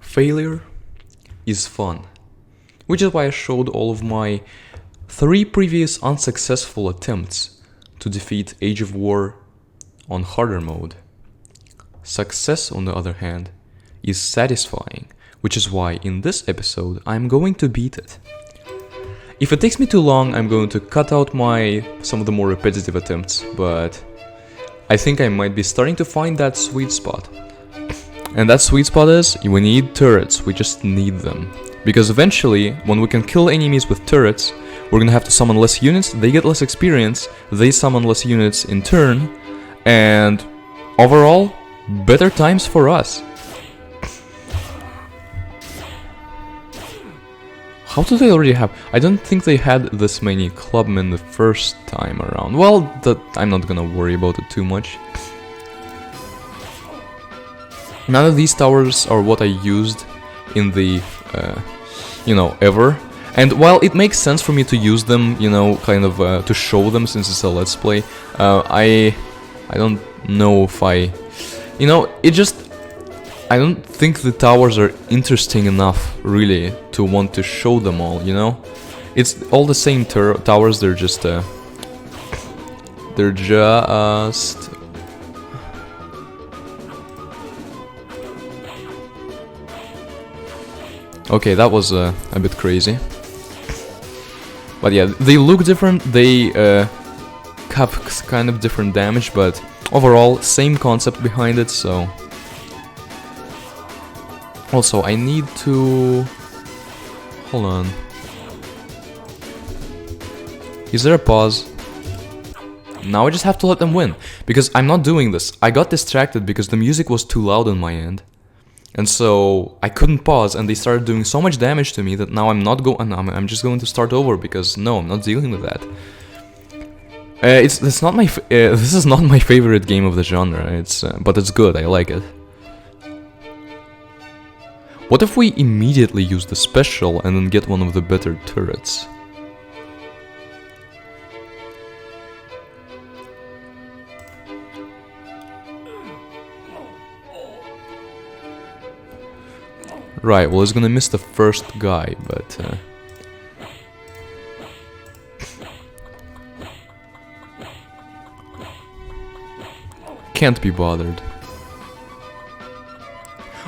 Failure is fun, which is why I showed all of my 3 previous unsuccessful attempts to defeat Age of War on harder mode. Success, on the other hand, is satisfying, which is why in this episode I'm going to beat it. If it takes me too long, I'm going to cut out some of the more repetitive attempts, but I think I might be starting to find that sweet spot. And that sweet spot is, we need turrets, we just need them. Because eventually, when we can kill enemies with turrets, we're gonna have to summon less units, they get less experience, they summon less units in turn, and overall, better times for us. How do they already have? I don't think they had this many clubmen the first time around. Well, I'm not gonna worry about it too much. None of these towers are what I used in the, ever. And while it makes sense for me to use them, kind of to show them since it's a let's play, I don't know if I don't think the towers are interesting enough, really, to want to show them all, It's all the same towers, they're just... Okay, that was a bit crazy. But yeah, they look different, they have kind of different damage, but overall, same concept behind it, so... Also, I need to... Hold on. Is there a pause? Now I just have to let them win, because I'm not doing this. I got distracted because the music was too loud on my end. And so I couldn't pause, and they started doing so much damage to me that now I'm just going to start over, because no, I'm not dealing with that. It's not my this is not my favorite game of the genre. But it's good. I like it. What if we immediately use the special and then get one of the better turrets? Right, well, he's gonna miss the first guy, but... Can't be bothered.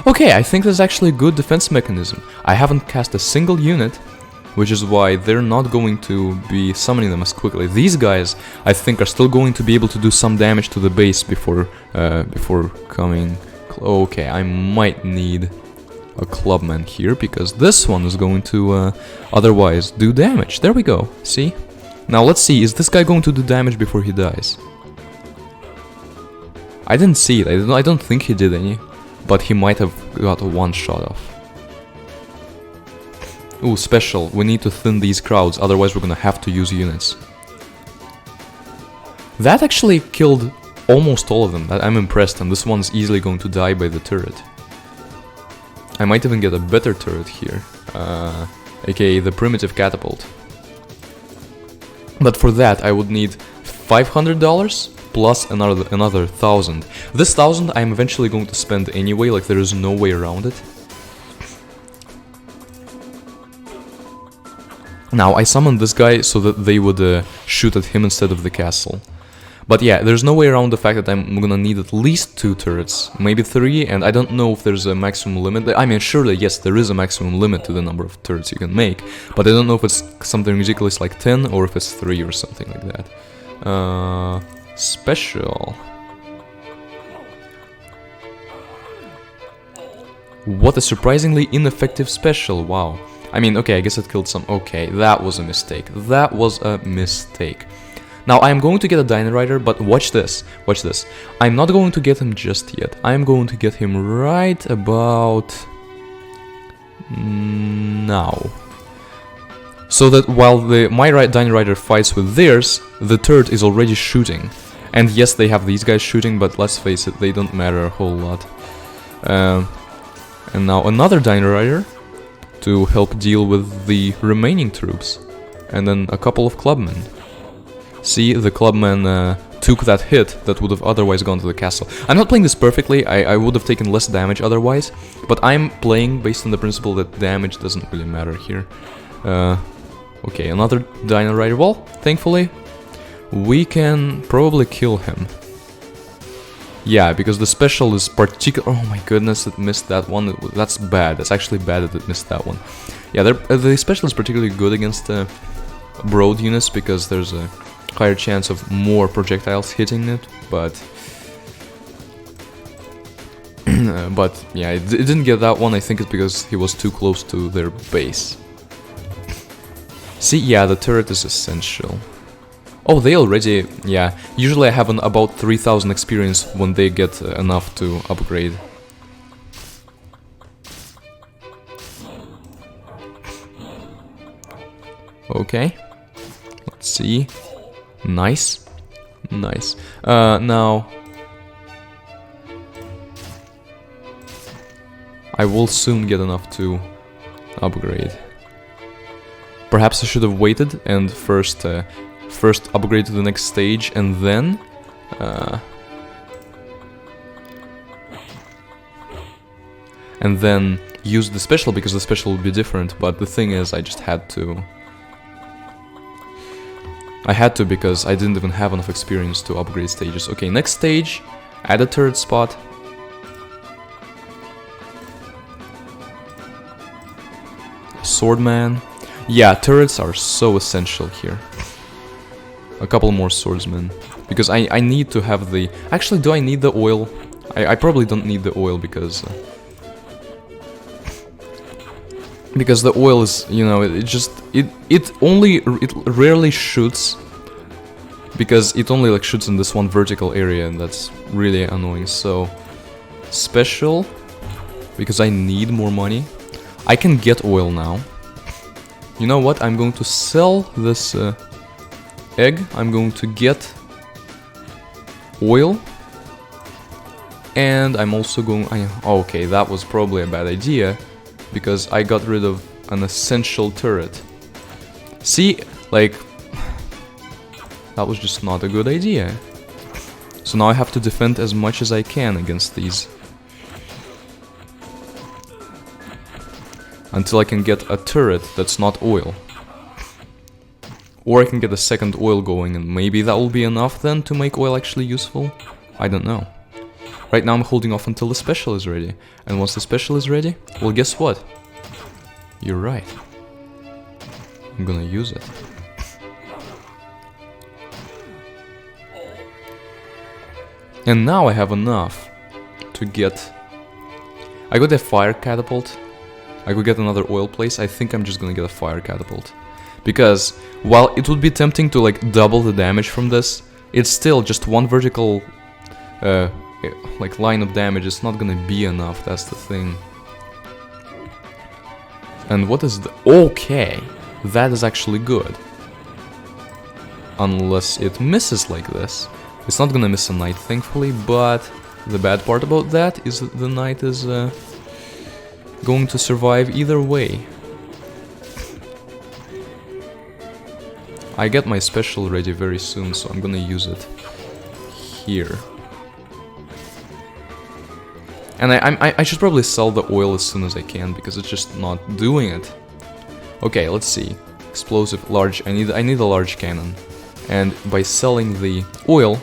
Okay, I think that's actually a good defense mechanism. I haven't cast a single unit, which is why they're not going to be summoning them as quickly. These guys, I think, are still going to be able to do some damage to the base before coming... Okay, I might need a clubman here, because this one is going to otherwise do damage. There we go, see? Now let's see, is this guy going to do damage before he dies? I didn't see it, I don't think he did any. But he might have got a one shot off. Ooh, special. We need to thin these crowds, otherwise we're gonna have to use units. That actually killed almost all of them. I'm impressed, and this one's easily going to die by the turret. I might even get a better turret here, aka the primitive catapult. But for that I would need $500 plus another 1,000. This 1,000 I'm eventually going to spend anyway, like there is no way around it. Now I summoned this guy so that they would shoot at him instead of the castle. But yeah, there's no way around the fact that I'm gonna need at least 2 turrets, maybe 3, and I don't know if there's a maximum limit. I mean, surely, yes, there is a maximum limit to the number of turrets you can make, but I don't know if it's something ridiculous like 10 or if it's 3 or something like that. Special. What a surprisingly ineffective special, wow. I mean, okay, I guess it killed some... Okay, that was a mistake. That was a mistake. Now, I am going to get a Dino Rider, but watch this. Watch this. I'm not going to get him just yet. I'm going to get him right about... now. So that while my Dino Rider fights with theirs, the turret is already shooting. And yes, they have these guys shooting, but let's face it, they don't matter a whole lot. And now another Dino Rider to help deal with the remaining troops. And then a couple of clubmen. See, the clubmen took that hit that would have otherwise gone to the castle. I'm not playing this perfectly, I would have taken less damage otherwise, but I'm playing based on the principle that damage doesn't really matter here. Okay, another Dino Rider. Well, thankfully, we can probably kill him. Yeah, because the special is particular. Oh my goodness, it missed that one. That's bad. That's actually bad that it missed that one. Yeah, the special is particularly good against broad units because there's a higher chance of more projectiles hitting it. But but yeah, it didn't get that one. I think it's because he was too close to their base. See, yeah, the turret is essential. Oh, they already... yeah, usually I have about 3000 experience when they get enough to upgrade. Okay. Let's see. Nice. Nice. Now... I will soon get enough to upgrade. Perhaps I should have waited and first upgrade to the next stage and then use the special, because the special would be different. But the thing is, I just had to. I had to because I didn't even have enough experience to upgrade stages. Okay, next stage, add a turret spot. Swordman. Yeah, turrets are so essential here. A couple more swordsmen. Because I need to have the... Actually, do I need the oil? I probably don't need the oil because... because the oil is, you know, it rarely shoots. Because it only like shoots in this one vertical area, and that's really annoying. So, special, because I need more money. I can get oil now. You know what? I'm going to sell this egg. I'm going to get oil. And I'm also going... okay, that was probably a bad idea, because I got rid of an essential turret. See, like... that was just not a good idea. So now I have to defend as much as I can against these. Until I can get a turret that's not oil. Or I can get a second oil going, and maybe that will be enough then to make oil actually useful? I don't know. Right now I'm holding off until the special is ready. And once the special is ready, well, guess what? You're right. I'm gonna use it. And now I have enough to get... I got a fire catapult. I could get another oil place. I think I'm just gonna get a fire catapult. Because, while it would be tempting to like double the damage from this, it's still just one vertical like line of damage. It's not gonna be enough, that's the thing. And what is the... okay, that is actually good. Unless it misses like this. It's not gonna miss a knight, thankfully, but the bad part about that is that the knight is going to survive either way. I get my special ready very soon, so I'm gonna use it here. And I should probably sell the oil as soon as I can, because it's just not doing it. Okay, let's see. Explosive, large, I need a large cannon. And by selling the oil,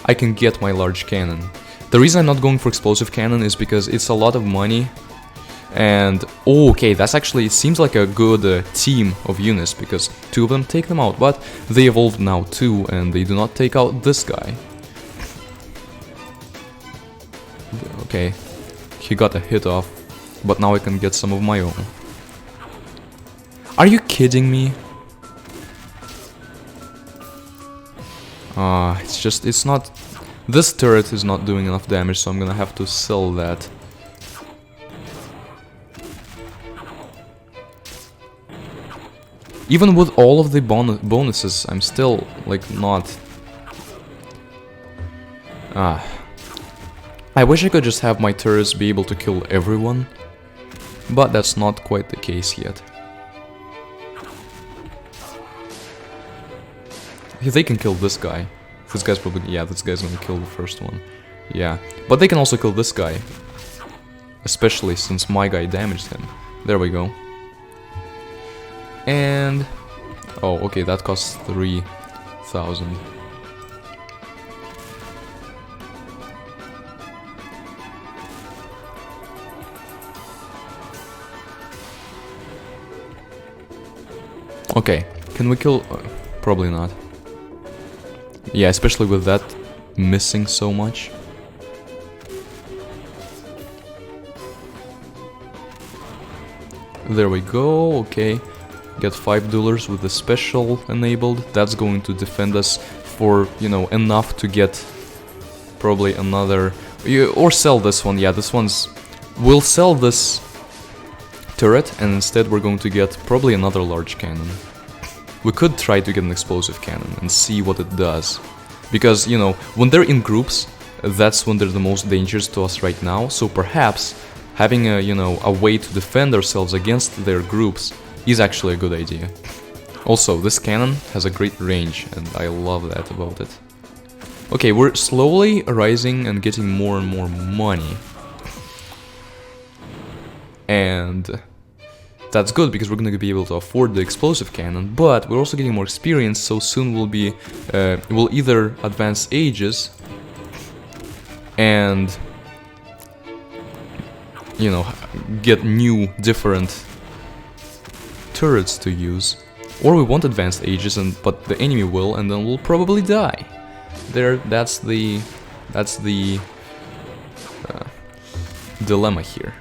I can get my large cannon. The reason I'm not going for explosive cannon is because it's a lot of money. And, oh, okay, that's actually, it seems like a good team of units, because two of them take them out, but they evolved now too, and they do not take out this guy. Okay, he got a hit off, but now I can get some of my own. Are you kidding me? It's just, it's not... This turret is not doing enough damage, so I'm gonna have to sell that. Even with all of the bonuses, I'm still, like, not... I wish I could just have my turrets be able to kill everyone, but that's not quite the case yet. They can kill this guy. This guy's probably... Yeah, this guy's gonna kill the first one. Yeah. But they can also kill this guy. Especially since my guy damaged him. There we go. And... Oh, okay, that costs 3,000. Okay, can we kill... probably not. Yeah, especially with that missing so much. There we go, okay. Get $5 with the special enabled. That's going to defend us for, you know, enough to get probably another... Or sell this one, yeah, this one's... We'll sell this turret, and instead we're going to get probably another large cannon. We could try to get an explosive cannon and see what it does. Because, you know, when they're in groups, that's when they're the most dangerous to us right now. So perhaps having a, you know, a way to defend ourselves against their groups is actually a good idea. Also, this cannon has a great range, and I love that about it. Okay, we're slowly rising and getting more and more money. And that's good, because we're going to be able to afford the explosive cannon, but we're also getting more experience, so soon we'll either advance ages and, you know, get new, different turrets to use, or we won't advance ages, but the enemy will, and then we'll probably die. That's the dilemma here.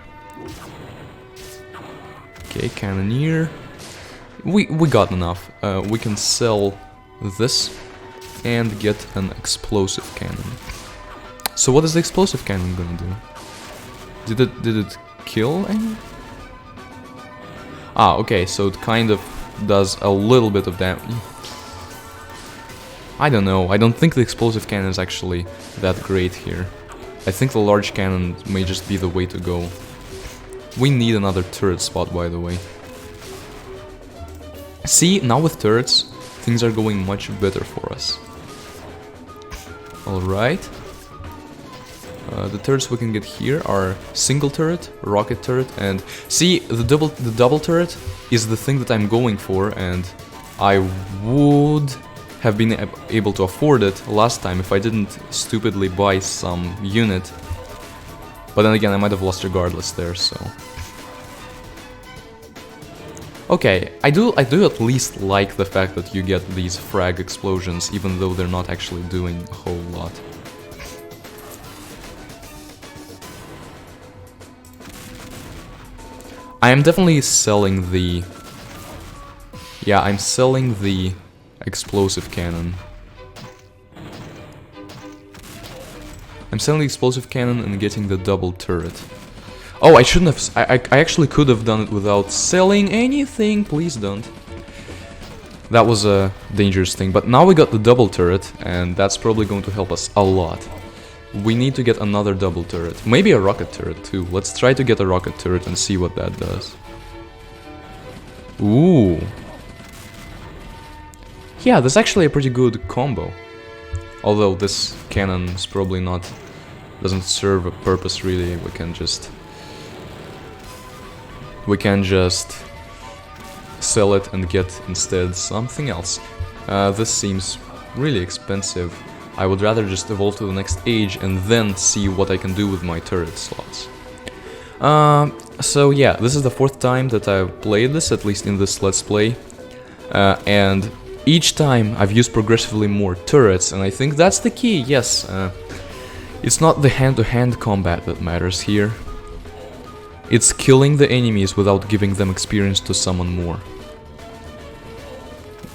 Okay, cannoneer. We got enough. We can sell this and get an explosive cannon. So what is the explosive cannon gonna do? Did it kill any? Ah, okay, so it kind of does a little bit of damage. I don't know, I don't think the explosive cannon is actually that great here. I think the large cannon may just be the way to go. We need another turret spot, by the way. See, now with turrets, things are going much better for us. Alright. The turrets we can get here are single turret, rocket turret, and... See, the double turret is the thing that I'm going for, and I would have been able to afford it last time if I didn't stupidly buy some unit. But then again, I might have lost regardless there, so... Okay, I do at least like the fact that you get these frag explosions, even though they're not actually doing a whole lot. I am definitely selling the... Yeah, I'm selling the explosive cannon. I'm selling the explosive cannon and getting the double turret. Oh, I shouldn't have... I actually could have done it without selling anything. Please don't. That was a dangerous thing. But now we got the double turret, and that's probably going to help us a lot. We need to get another double turret. Maybe a rocket turret too. Let's try to get a rocket turret and see what that does. Ooh. Yeah, that's actually a pretty good combo. Although this cannon is probably not... doesn't serve a purpose really. We can just sell it and get instead something else. This seems really expensive. I would rather just evolve to the next age and then see what I can do with my turret slots. So yeah, this is the 4th time that I've played this, at least in this Let's Play. And each time I've used progressively more turrets, and I think that's the key, yes. It's not the hand-to-hand combat that matters here. It's killing the enemies without giving them experience to summon more.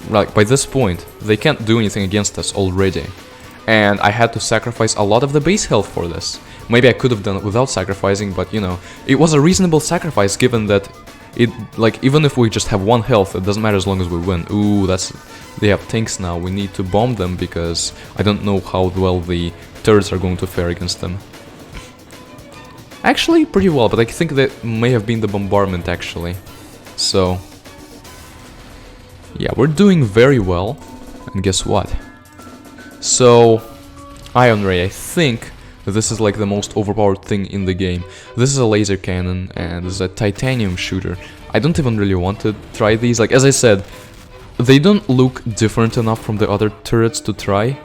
Like, by this point, they can't do anything against us already. And I had to sacrifice a lot of the base health for this. Maybe I could have done it without sacrificing, but you know, it was a reasonable sacrifice given that it, like, even if we just have 1 health, it doesn't matter as long as we win. Ooh, they have tanks now, we need to bomb them because I don't know how well the turrets are going to fare against them. Actually, pretty well, but I think that may have been the bombardment actually. So, yeah, we're doing very well. And guess what? So, Ion Ray, I think this is like the most overpowered thing in the game. This is a laser cannon and this is a titanium shooter. I don't even really want to try these. Like, as I said, they don't look different enough from the other turrets to try,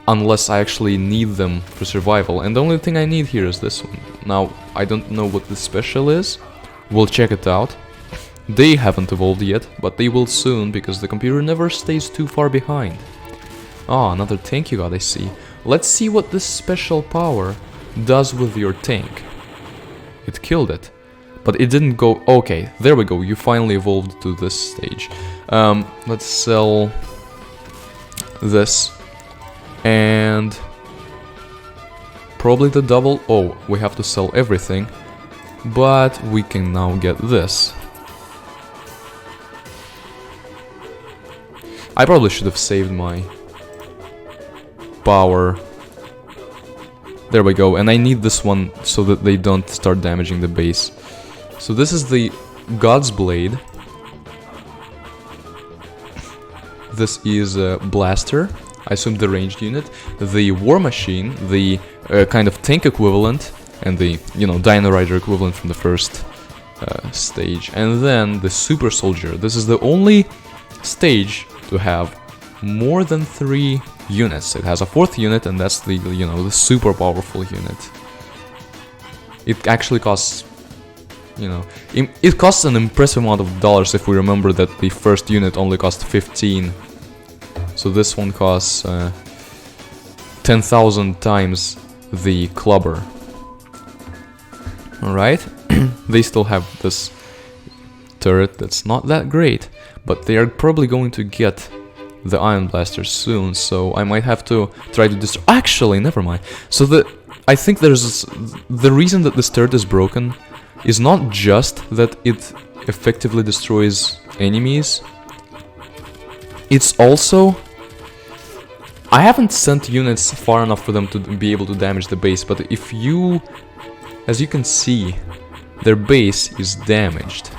unless I actually need them for survival. And the only thing I need here is this one. Now, I don't know what the special is. We'll check it out. They haven't evolved yet, but they will soon, because the computer never stays too far behind. Ah, another tank you got, I see. Let's see what this special power does with your tank. It killed it. But it didn't go... Okay, there we go. You finally evolved to this stage. Let's sell this. And probably the double... Oh, we have to sell everything. But we can now get this. I probably should have saved my power. There we go. And I need this one so that they don't start damaging the base. So this is the God's Blade. This is a blaster. I assume the ranged unit. The War Machine, the kind of tank equivalent, and the, you know, Dino Rider equivalent from the first stage. And then the Super Soldier. This is the only stage to have more than 3 units. It has a 4th unit, and that's the, you know, the super powerful unit. It actually costs, you know, it costs an impressive amount of dollars if we remember that the first unit only cost 15. So this one costs 10,000 times the clubber. Alright, they still have this turret that's not that great, but they are probably going to get the Ion Blaster soon, so I might have to try to destroy... Actually, never mind. So I think there's... The reason that this turret is broken is not just that it effectively destroys enemies. It's also... I haven't sent units far enough for them to be able to damage the base, but if you... As you can see, their base is damaged.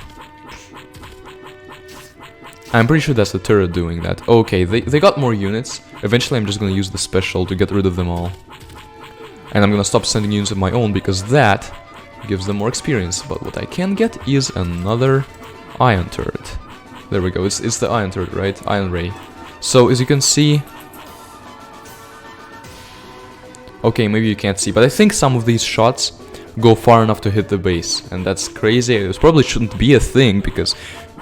I'm pretty sure that's the turret doing that. Okay, they got more units. Eventually I'm just gonna use the special to get rid of them all. And I'm gonna stop sending units of my own because that gives them more experience. But what I can get is another Ion turret. There we go, it's the Ion turret, right? Ion Ray. So as you can see... Okay, maybe you can't see, but I think some of these shots go far enough to hit the base. And that's crazy. It probably shouldn't be a thing because...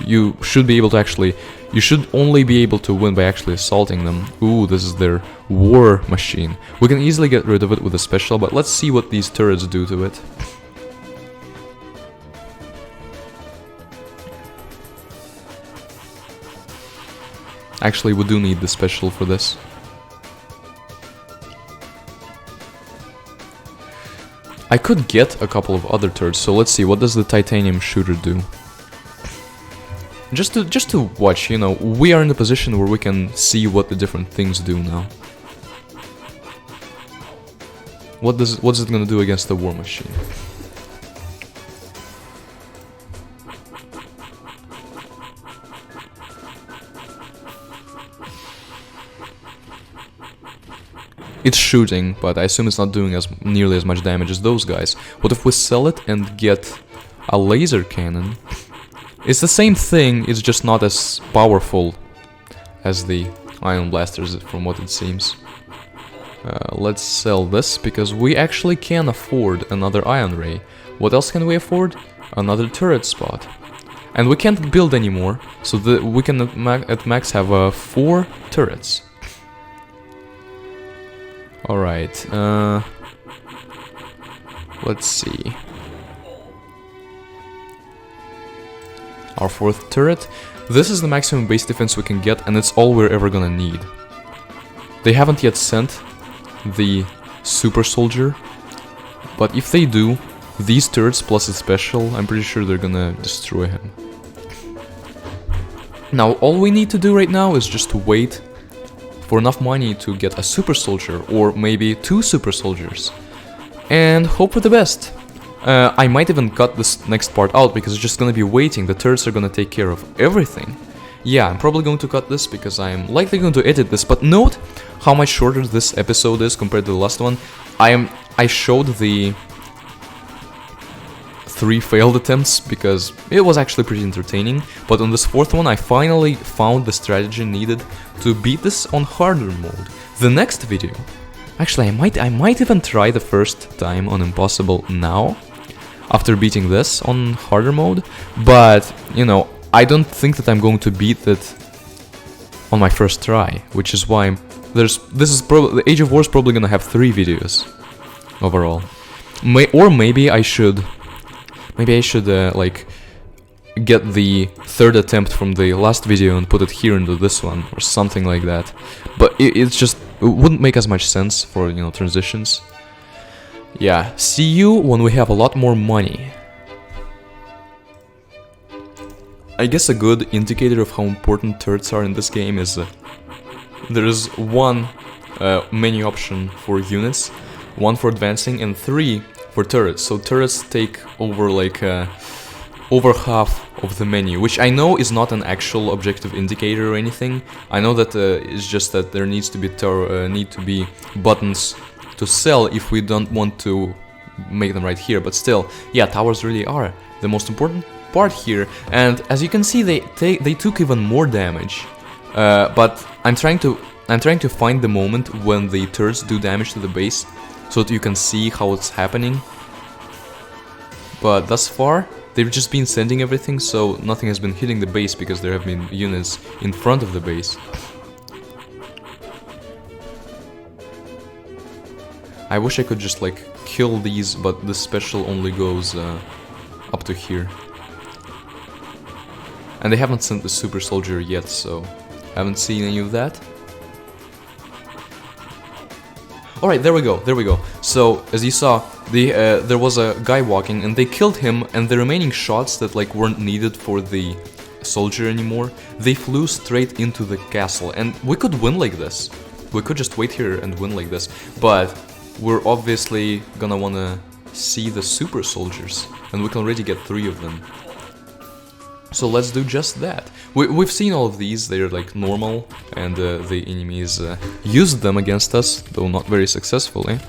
You should be able to actually... You should only be able to win by actually assaulting them. Ooh, this is their War Machine. We can easily get rid of it with a special, but let's see what these turrets do to it. Actually, we do need the special for this. I could get a couple of other turrets, so let's see, what does the titanium shooter do? Just to watch, you know, we are in a position where we can see what the different things do now. What's it gonna do against the War Machine? It's shooting, but I assume it's not doing nearly as much damage as those guys. What if we sell it and get a laser cannon? It's the same thing, it's just not as powerful as the Ion Blasters, from what it seems. Let's sell this, because we actually can afford another Ion Ray. What else can we afford? Another turret spot. And we can't build anymore, so we can at max have 4 turrets. Alright, let's see. Our 4th turret. This is the maximum base defense we can get, and it's all we're ever gonna need. They haven't yet sent the Super Soldier, but if they do, these turrets plus a special, I'm pretty sure they're gonna destroy him. Now, all we need to do right now is just to wait for enough money to get a Super Soldier, or maybe 2 Super Soldiers, and hope for the best. I might even cut this next part out because it's just gonna be waiting. The turrets are gonna take care of everything. Yeah, I'm probably going to cut this because I'm likely going to edit this, but note how much shorter this episode is compared to the last one. I showed the 3 failed attempts because it was actually pretty entertaining, but on this 4th one I finally found the strategy needed to beat this on harder mode. The next video, actually I might even try the first time on impossible now, after beating this on harder mode, but you know, I don't think that I'm going to beat it on my first try, which is why the Age of War is probably gonna have 3 videos overall. Maybe I should like get the 3rd attempt from the last video and put it here into this one or something like that. But it wouldn't make as much sense for, you know, transitions. Yeah, see you when we have a lot more money. I guess a good indicator of how important turrets are in this game is there is 1 menu option for units, 1 for advancing, and 3 for turrets. So turrets take over like over half of the menu, which I know is not an actual objective indicator or anything. I know that it's just that there needs to be buttons to sell if we don't want to make them right here, but still, yeah, towers really are the most important part here, and as you can see, they took even more damage. But I'm trying to find the moment when the turrets do damage to the base, so that you can see how it's happening. But thus far, they've just been sending everything, so nothing has been hitting the base because there have been units in front of the base. I wish I could just like kill these, but the special only goes up to here. And they haven't sent the super soldier yet, so I haven't seen any of that. Alright, there we go. So, as you saw, there was a guy walking and they killed him, and the remaining shots that like weren't needed for the soldier anymore, they flew straight into the castle, and we could win like this. We could just wait here and win like this, but we're obviously gonna wanna see the super soldiers, and we can already get 3 of them. So let's do just that. We've seen all of these, they're like normal, and the enemies used them against us, though not very successfully.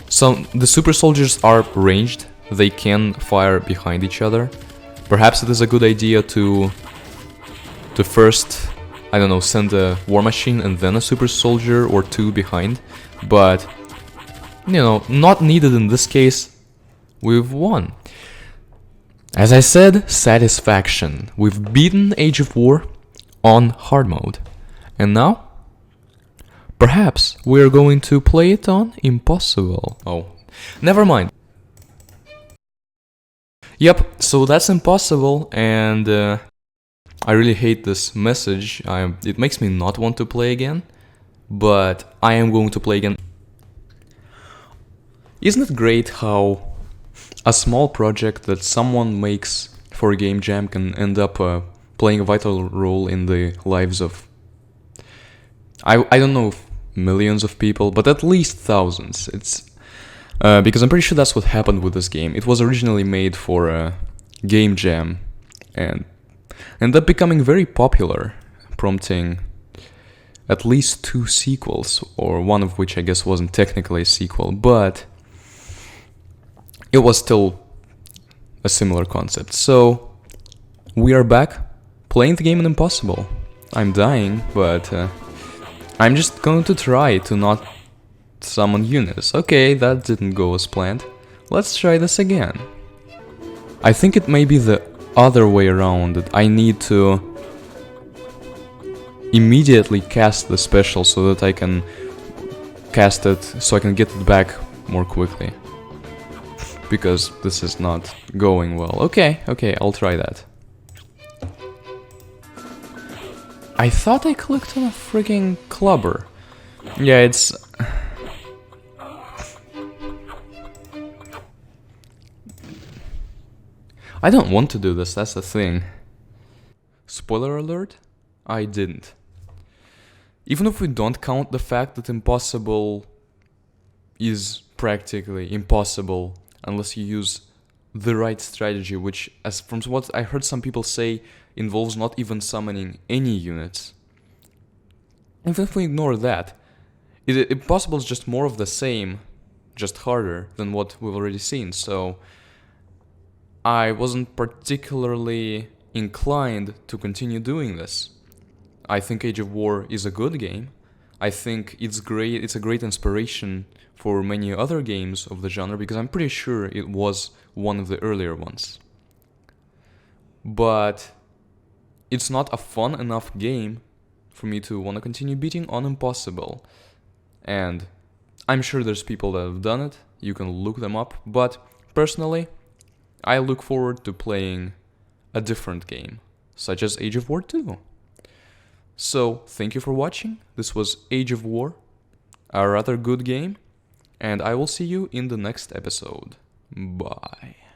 So the super soldiers are ranged, they can fire behind each other. Perhaps it is a good idea to first, I don't know, send a war machine and then a super soldier or 2 behind, but you know, not needed in this case. We've won. As I said, satisfaction. We've beaten Age of War on hard mode. And now, perhaps we're going to play it on impossible. Oh, never mind. Yep, so that's impossible, and I really hate this message. It makes me not want to play again, but I am going to play again. Isn't it great how a small project that someone makes for a game jam can end up playing a vital role in the lives of, I don't know if millions of people, but at least thousands. It's because I'm pretty sure that's what happened with this game. It was originally made for a game jam and ended up becoming very popular, prompting at least 2 sequels, or one of which I guess wasn't technically a sequel, but it was still a similar concept. So we are back playing the game in impossible. I'm dying, but I'm just going to try to not summon units. Okay, that didn't go as planned. Let's try this again. I think it may be the other way around, that I need to immediately cast the special so that I can cast it, so I can get it back more quickly. Because this is not going well. Okay, I'll try that. I thought I clicked on a freaking clubber. Yeah, it's... I don't want to do this, that's the thing. Spoiler alert, I didn't. Even if we don't count the fact that impossible is practically impossible unless you use the right strategy, which, as from what I heard some people say, involves not even summoning any units. Even if we ignore that, Impossible is just more of the same, just harder than what we've already seen, so I wasn't particularly inclined to continue doing this. I think Age of War is a good game. I think it's great. It's a great inspiration for many other games of the genre because I'm pretty sure it was one of the earlier ones. But it's not a fun enough game for me to want to continue beating on Impossible. And I'm sure there's people that have done it. You can look them up. But personally, I look forward to playing a different game, such as Age of War 2. So, thank you for watching. This was Age of War, a rather good game, and I will see you in the next episode. Bye.